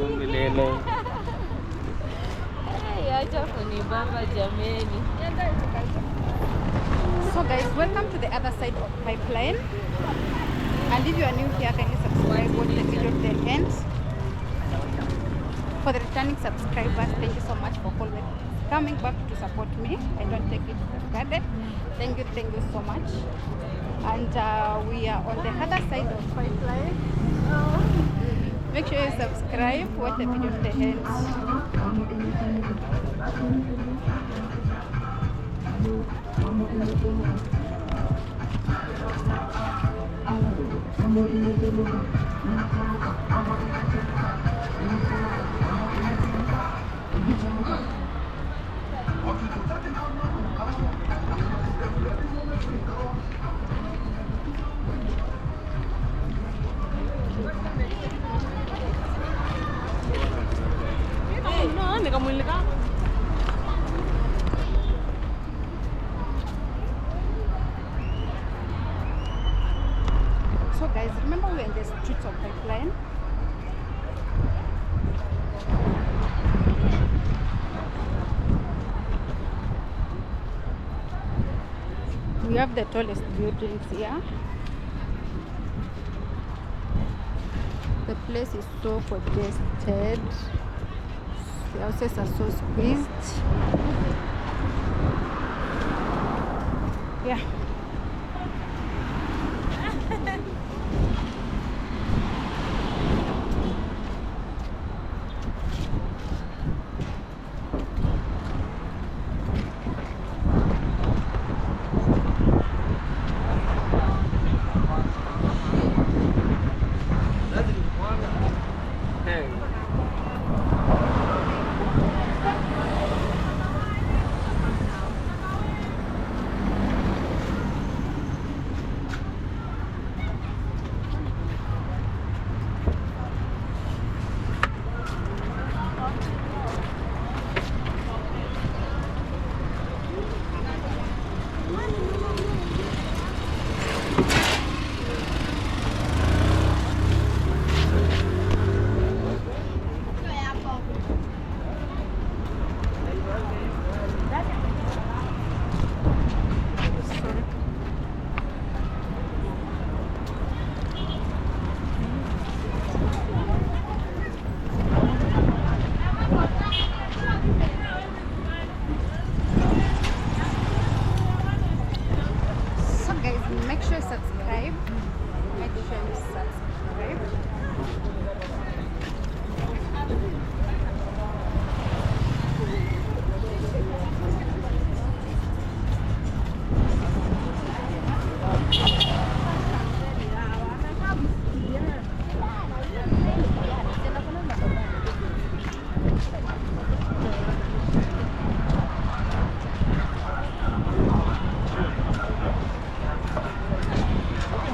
milele. Acha kunibamba jameni. So guys, welcome to the other side of Pipeline. And if you are new here, kindly subscribe, watch the video to the end. For the returning subscribers, thank you so much for always coming back to support me. I don't take it for granted. Thank you so much. And we are on the other side of Pipeline. Make sure you subscribe, watch the video to the end. So guys, remember we're in the streets of Pipeline. We have the tallest buildings here. The place is so congested. The houses are so squeezed. Yeah. Make sure you subscribe. Make sure you subscribe.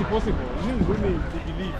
Possible. You women, they believe.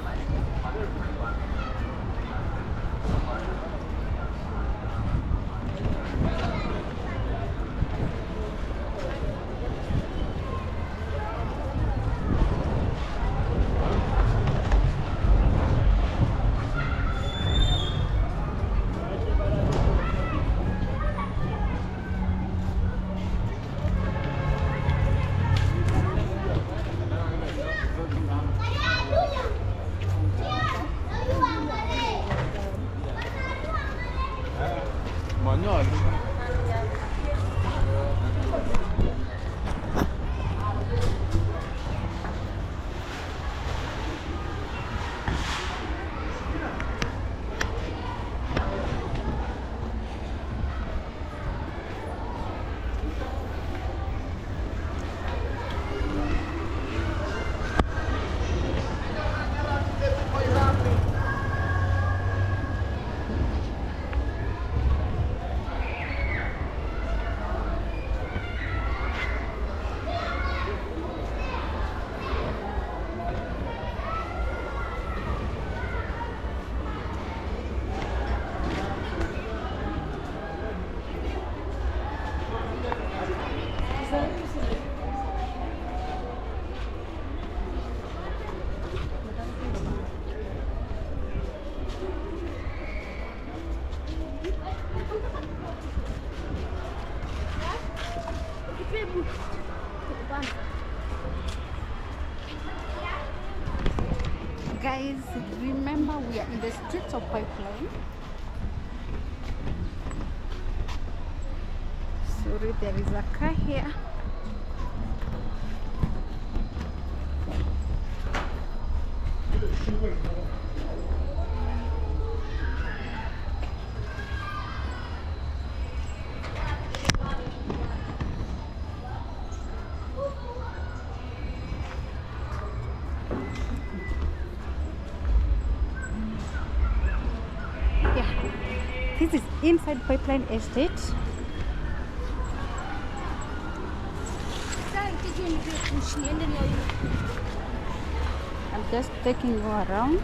Guys, remember we are in the streets of Pipeline. Sorry, there is a car here. This is inside Pipeline Estate. I'm just taking you around.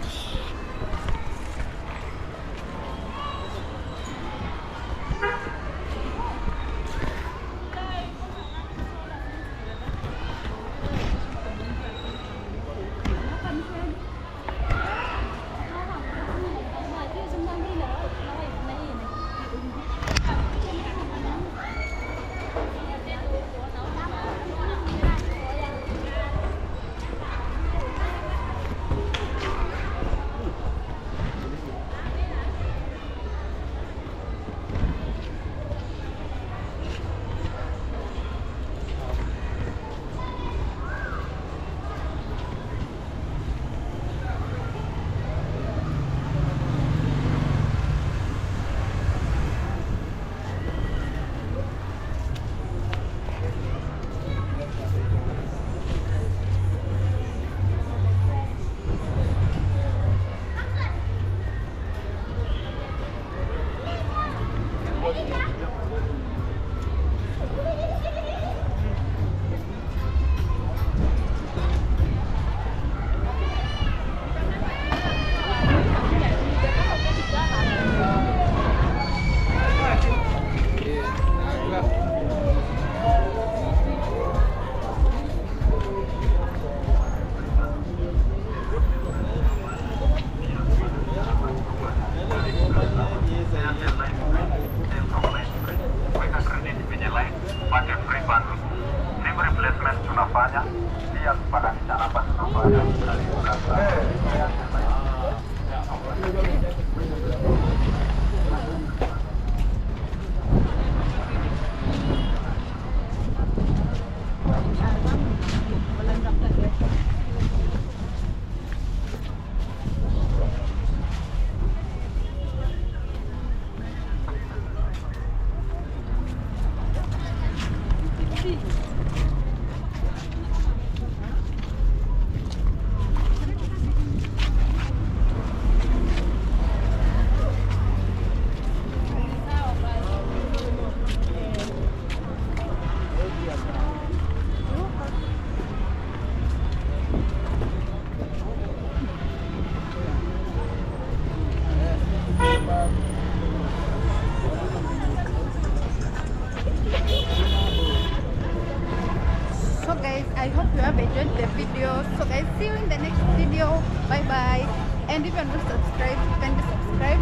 So guys, I hope you have enjoyed the video. So guys, see you in the next video. Bye bye. And if you're not subscribed, kindly subscribe.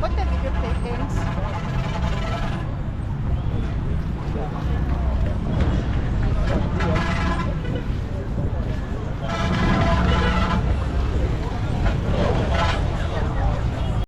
Watch the video